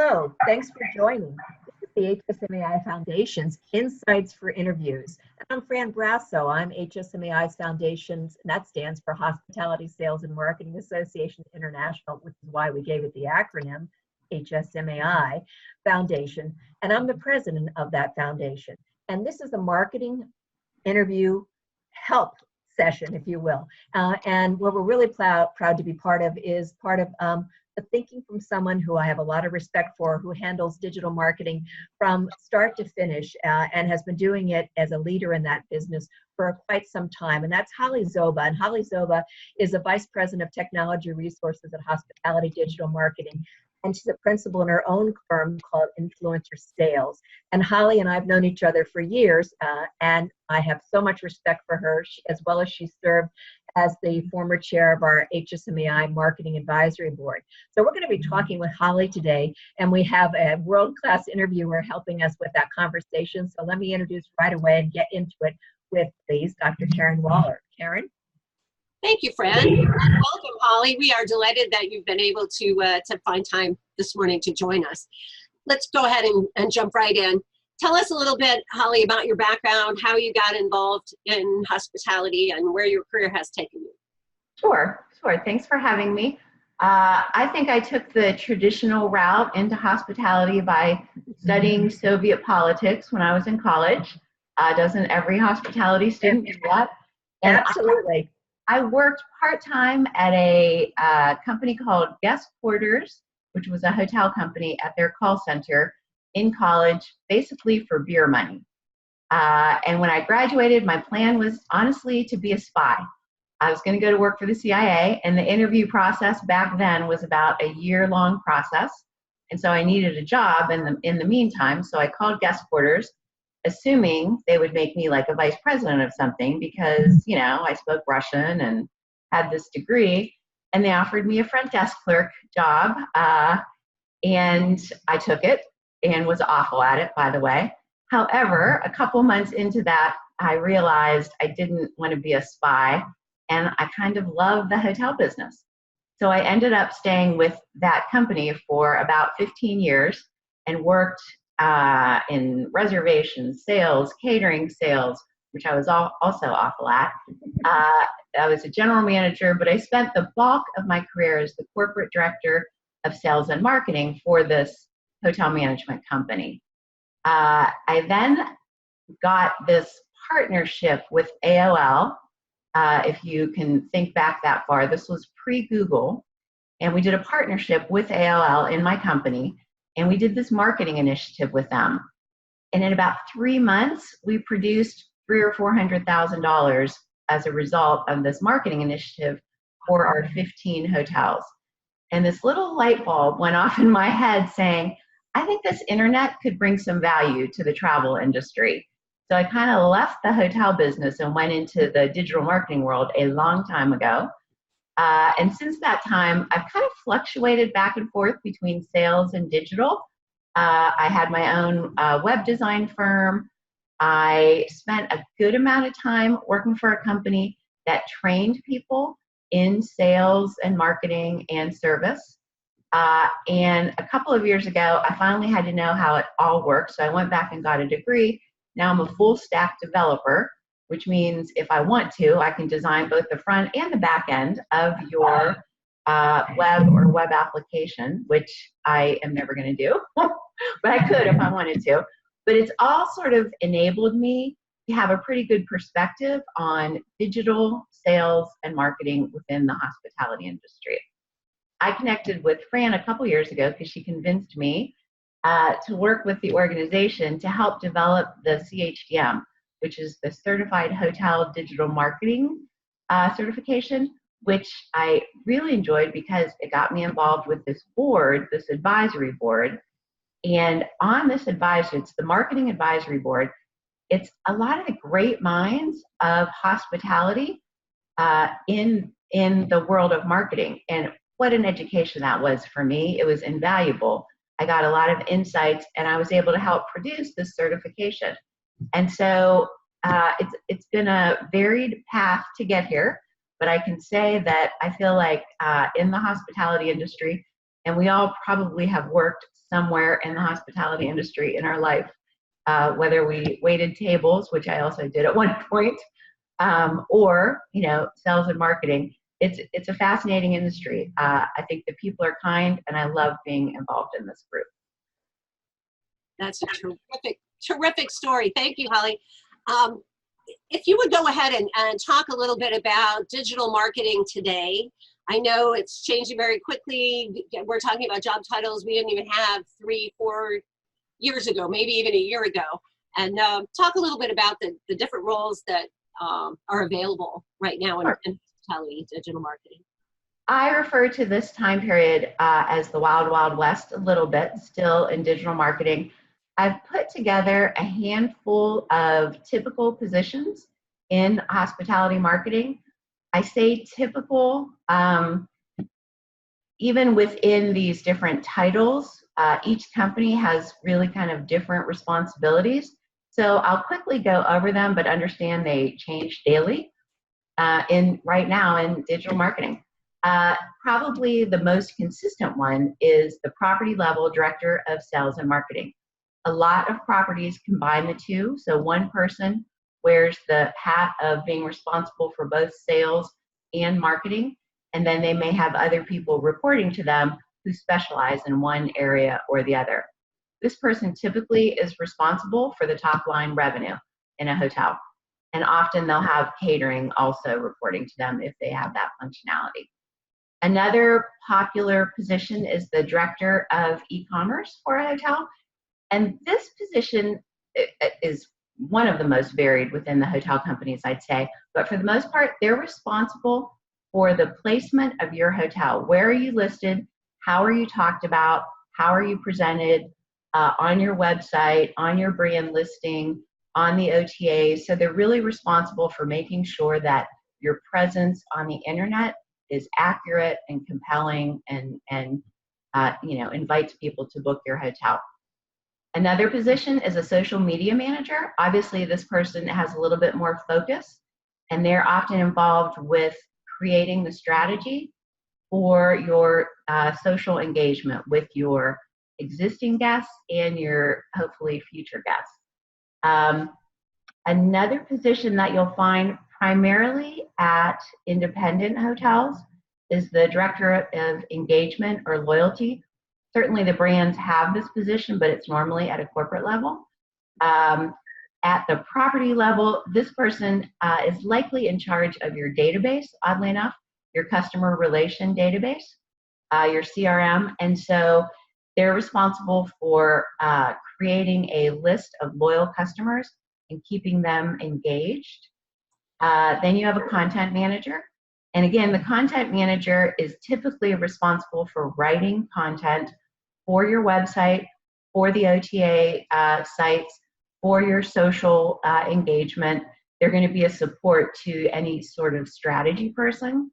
Hello, thanks for joining. This is the HSMAI Foundation's Insights for Interviews. I'm Fran Brasso. I'm HSMAI Foundation's, and that stands for Hospitality Sales and Marketing Association International, which is why we gave it the acronym HSMAI Foundation. And I'm the president of that foundation. And this is a marketing interview help session, if you will. And what we're really proud to be part of is part of the thinking from someone who I have a lot of respect for, who handles digital marketing from start to finish and has been doing it as a leader in that business for quite some time. And that's Holly Zoba. And Holly Zoba is a vice president of technology resources at Hospitality Digital Marketing. And she's a principal in her own firm called Influencer Sales. And Holly and I have known each other for years, and I have so much respect for her, as well as she served as the former chair of our HSMAI Marketing Advisory Board. So we're going to be talking with Holly today, and we have a world-class interviewer helping us with that conversation. So let me introduce right away and get into it with, please, Dr. Karen Waller. Karen? Thank you, Fran. Welcome, Holly. We are delighted that you've been able to find time this morning to join us. Let's go ahead and jump right in. Tell us a little bit, Holly, about your background, how you got involved in hospitality, and where your career has taken you. Sure. Thanks for having me. I think I took the traditional route into hospitality by studying Soviet politics when I was in college. Doesn't every hospitality student do that? And Absolutely. I worked part-time at a company called Guest Quarters, which was a hotel company, at their call center in college, basically for beer money. And when I graduated, my plan was honestly to be a spy. I was going to go to work for the CIA, and the interview process back then was about a year-long process. And so I needed a job in the meantime, so I called Guest Quarters, assuming they would make me like a vice president of something because, you know, I spoke Russian and had this degree, and they offered me a front desk clerk job, and I took it and was awful at it, by the way. However, a couple months into that, I realized I didn't want to be a spy, and I kind of loved the hotel business. So I ended up staying with that company for about 15 years and worked in reservations, sales, catering sales, which I was also awful at. I was a general manager, but I spent the bulk of my career as the corporate director of sales and marketing for this hotel management company. I then got this partnership with AOL. If you can think back that far, this was pre-Google, and we did a partnership with AOL in my company. And we did this marketing initiative with them. And in about 3 months, we produced $300,000 or $400,000 as a result of this marketing initiative for our 15 hotels. And this little light bulb went off in my head saying, I think this internet could bring some value to the travel industry. So I kind of left the hotel business and went into the digital marketing world a long time ago. And since that time, I've kind of fluctuated back and forth between sales and digital. I had my own web design firm. I spent a good amount of time working for a company that trained people in sales and marketing and service. And a couple of years ago, I finally had to know how it all works. So I went back and got a degree. Now I'm a full stack developer, which means if I want to, I can design both the front and the back end of your web or web application, which I am never going to do, but I could if I wanted to. But it's all sort of enabled me to have a pretty good perspective on digital sales and marketing within the hospitality industry. I connected with Fran a couple years ago because she convinced me to work with the organization to help develop the CHDM, which is the Certified Hotel Digital Marketing certification, which I really enjoyed because it got me involved with this board, this advisory board. And on this advisory, it's the Marketing Advisory Board, it's a lot of the great minds of hospitality in the world of marketing. And what an education that was for me. It was invaluable. I got a lot of insights, and I was able to help produce this certification. And so it's been a varied path to get here, but I can say that I feel like in the hospitality industry, and we all probably have worked somewhere in the hospitality industry in our life, whether we waited tables, which I also did at one point, or, you know, sales and marketing. It's a fascinating industry. I think the people are kind, and I love being involved in this group. That's a terrific story. Thank you, Holly. If you would go ahead and talk a little bit about digital marketing today. I know it's changing very quickly. We're talking about job titles we didn't even have 3-4 years ago, maybe even a year ago. And talk a little bit about the different roles that are available right now in hospitality digital marketing. I refer to this time period as the Wild Wild West a little bit, still in digital marketing. I've put together a handful of typical positions in hospitality marketing. I say typical, even within these different titles, each company has really kind of different responsibilities. So I'll quickly go over them, but understand they change daily right now in digital marketing. Probably the most consistent one is the property level director of sales and marketing. A lot of properties combine the two. So one person wears the hat of being responsible for both sales and marketing, and then they may have other people reporting to them who specialize in one area or the other. This person typically is responsible for the top line revenue in a hotel, and often they'll have catering also reporting to them if they have that functionality. Another popular position is the director of e-commerce for a hotel, and this position is one of the most varied within the hotel companies, I'd say. But for the most part, they're responsible for the placement of your hotel. Where are you listed? How are you talked about? How are you presented on your website, on your brand listing, on the OTAs? So they're really responsible for making sure that your presence on the internet is accurate and compelling and you know, invites people to book your hotel. Another position is a social media manager. Obviously, this person has a little bit more focus, and they're often involved with creating the strategy for your social engagement with your existing guests and your hopefully future guests. Another position that you'll find primarily at independent hotels is the director of engagement or loyalty. Certainly the brands have this position, but it's normally at a corporate level. At the property level, this person is likely in charge of your database, oddly enough, your customer relation database, your CRM. And so they're responsible for creating a list of loyal customers and keeping them engaged. Then you have a content manager. And again, the content manager is typically responsible for writing content for your website, for the OTA sites, for your social engagement. They're going to be a support to any sort of strategy person.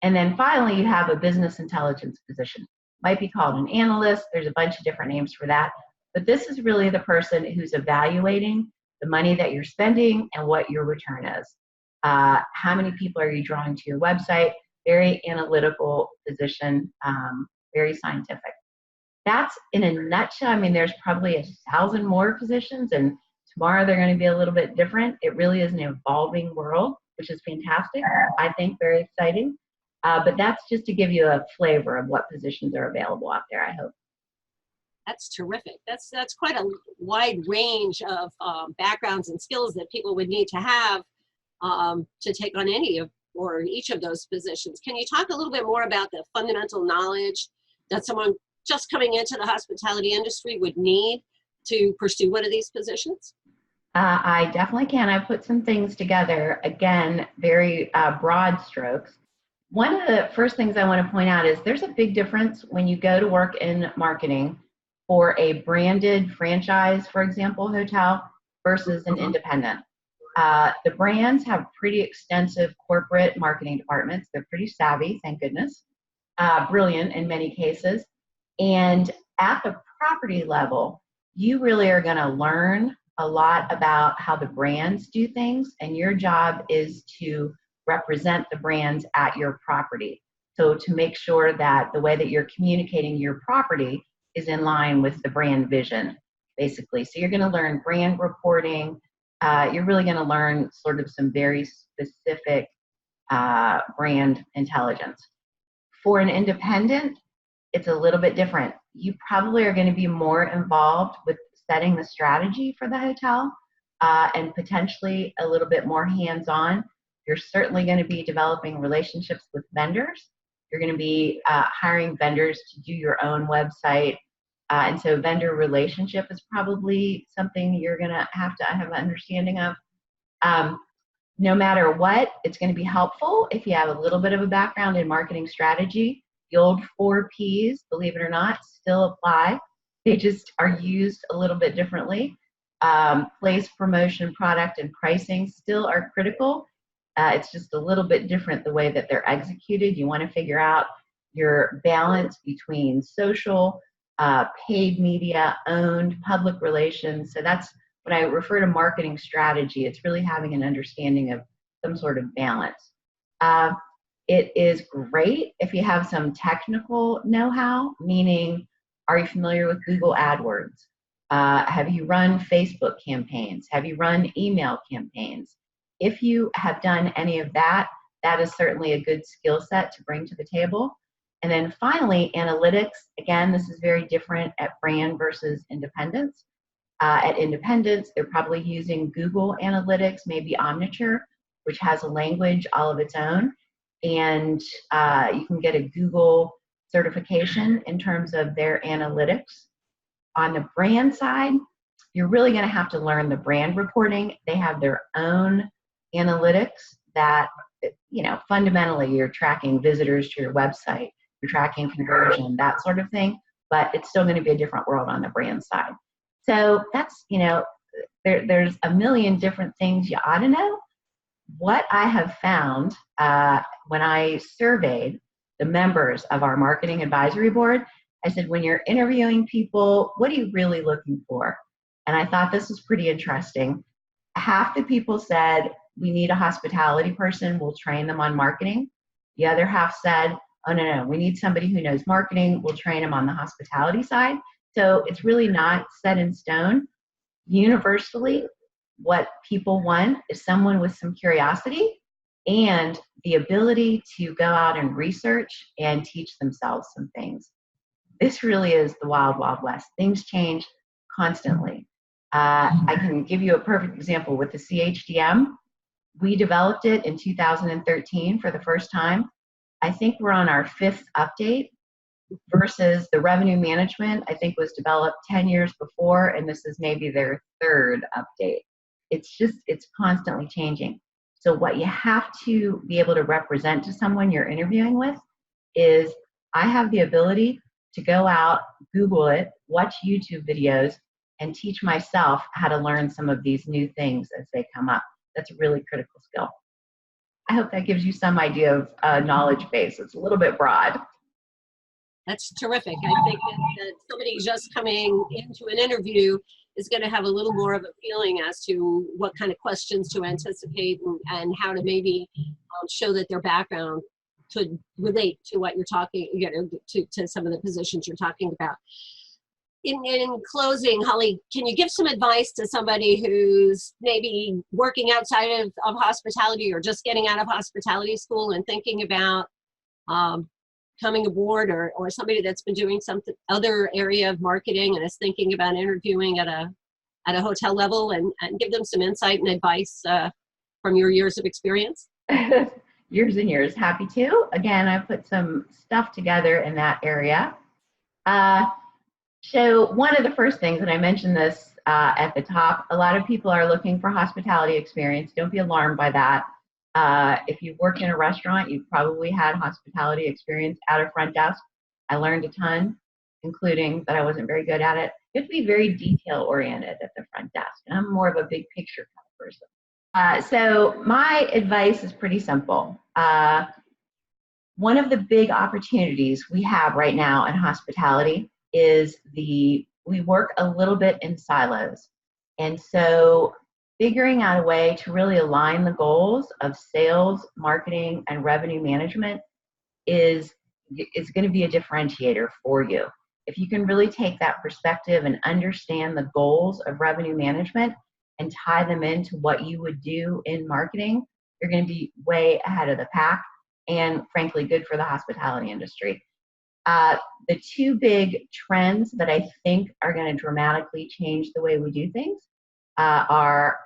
And then finally, you have a business intelligence position. Might be called an analyst. There's a bunch of different names for that. But this is really the person who's evaluating the money that you're spending and what your return is. How many people are you drawing to your website? Very analytical position, very scientific. That's in a nutshell. I mean, there's probably 1,000 more positions, and tomorrow they're going to be a little bit different. It really is an evolving world, which is fantastic. I think very exciting. But that's just to give you a flavor of what positions are available out there, I hope. That's terrific. That's quite a wide range of backgrounds and skills that people would need to have to take on any of or each of those positions. Can you talk a little bit more about the fundamental knowledge that someone just coming into the hospitality industry would need to pursue one of these positions? I definitely can. I put some things together, again, very broad strokes. One of the first things I want to point out is there's a big difference when you go to work in marketing for a branded franchise, for example, hotel, versus an independent. The brands have pretty extensive corporate marketing departments. They're pretty savvy, thank goodness, brilliant in many cases. And at the property level, you really are going to learn a lot about how the brands do things, and your job is to represent the brands at your property. So to make sure that the way that you're communicating your property is in line with the brand vision, basically. So you're going to learn brand reporting. You're really going to learn sort of some very specific brand intelligence. For an independent, it's a little bit different. You probably are going to be more involved with setting the strategy for the hotel and potentially a little bit more hands-on. You're certainly going to be developing relationships with vendors. You're going to be hiring vendors to do your own website. And so vendor relationship is probably something you're going to have an understanding of. No matter what, it's going to be helpful if you have a little bit of a background in marketing strategy. The old 4 Ps, believe it or not, still apply. They just are used a little bit differently. Place, promotion, product, and pricing still are critical. It's just a little bit different the way that they're executed. You want to figure out your balance between social, paid media, owned, public relations. So that's when I refer to marketing strategy, it's really having an understanding of some sort of balance. It is great if you have some technical know-how, meaning, are you familiar with Google AdWords? Have you run Facebook campaigns? Have you run email campaigns? If you have done any of that, that is certainly a good skill set to bring to the table. And then finally, analytics. Again, this is very different at brand versus independence. At independence, they're probably using Google Analytics, maybe Omniture, which has a language all of its own. And you can get a Google certification in terms of their analytics. On the brand side, you're really going to have to learn the brand reporting. They have their own analytics that, you know, fundamentally you're tracking visitors to your website, you're tracking conversion, that sort of thing, but it's still going to be a different world on the brand side. So that's, you know, there's a million different things you ought to know. What I have found when I surveyed the members of our marketing advisory board, I said, when you're interviewing people, what are you really looking for? And I thought this was pretty interesting. Half the people said, we need a hospitality person, we'll train them on marketing. The other half said, oh, no, we need somebody who knows marketing, we'll train them on the hospitality side. So it's really not set in stone. Universally, what people want is someone with some curiosity and the ability to go out and research and teach themselves some things. This really is the wild, wild west. Things change constantly. I can give you a perfect example with the CHDM. We developed it in 2013 for the first time. I think we're on our 5th update versus the revenue management, I think, was developed 10 years before, and this is maybe their 3rd update. It's constantly changing. So what you have to be able to represent to someone you're interviewing with is, I have the ability to go out, Google it, watch YouTube videos, and teach myself how to learn some of these new things as they come up. That's a really critical skill. I hope that gives you some idea of knowledge base. It's a little bit broad. That's terrific. I think that somebody just coming into an interview is going to have a little more of a feeling as to what kind of questions to anticipate and how to maybe show that their background could relate to what you're talking, you know, to some of the positions you're talking about. In closing, Holly, can you give some advice to somebody who's maybe working outside of hospitality or just getting out of hospitality school and thinking about coming aboard, or somebody that's been doing something other area of marketing and is thinking about interviewing at a hotel level, and give them some insight and advice from your years of experience? Years and years, happy to. Again, I put some stuff together in that area. So one of the first things, and I mentioned this at the top, a lot of people are looking for hospitality experience. Don't be alarmed by that. If you've worked in a restaurant, you've probably had hospitality experience at a front desk. I learned a ton, including that I wasn't very good at it. You have to be very detail-oriented at the front desk, and I'm more of a big picture kind of person. So my advice is pretty simple. One of the big opportunities we have right now in hospitality is we work a little bit in silos. And so figuring out a way to really align the goals of sales, marketing, and revenue management is going to be a differentiator for you. if you can really take that perspective and understand the goals of revenue management and tie them into what you would do in marketing, you're going to be way ahead of the pack and frankly good for the hospitality industry. The two big trends that I think are going to dramatically change the way we do things are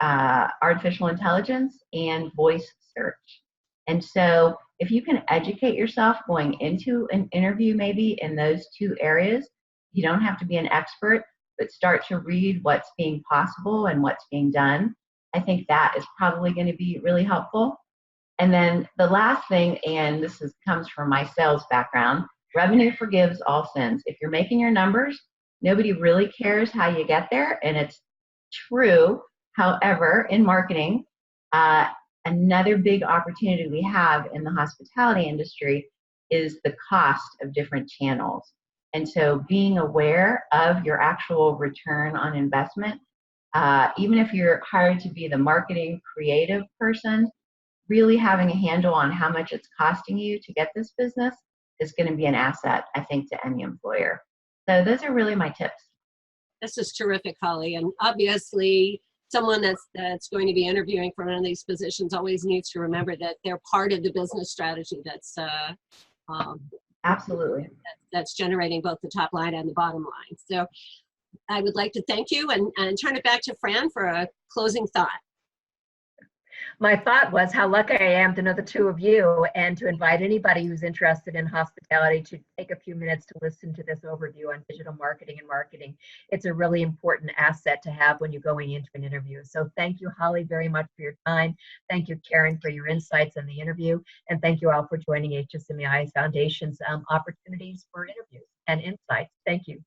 artificial intelligence and voice search. And so if you can educate yourself going into an interview maybe in those two areas, you don't have to be an expert, but start to read what's being possible and what's being done. I think that is probably going to be really helpful. And then the last thing, and this comes from my sales background, revenue forgives all sins. If you're making your numbers, nobody really cares how you get there, and it's true. However, in marketing, another big opportunity we have in the hospitality industry is the cost of different channels. And so being aware of your actual return on investment, even if you're hired to be the marketing creative person, really having a handle on how much it's costing you to get this business is going to be an asset, I think, to any employer. So those are really my tips. This is terrific, Holly. And obviously, someone that's going to be interviewing for one of these positions always needs to remember that they're part of the business strategy that's absolutely that's generating both the top line and the bottom line. So I would like to thank you and turn it back to Fran for a closing thought. My thought was how lucky I am to know the two of you and to invite anybody who's interested in hospitality to take a few minutes to listen to this overview on digital marketing and marketing. It's a really important asset to have when you're going into an interview. So thank you, Holly, very much for your time. Thank you, Karen, for your insights on the interview. And thank you all for joining HSMAI Foundation's opportunities for interviews and insights. Thank you.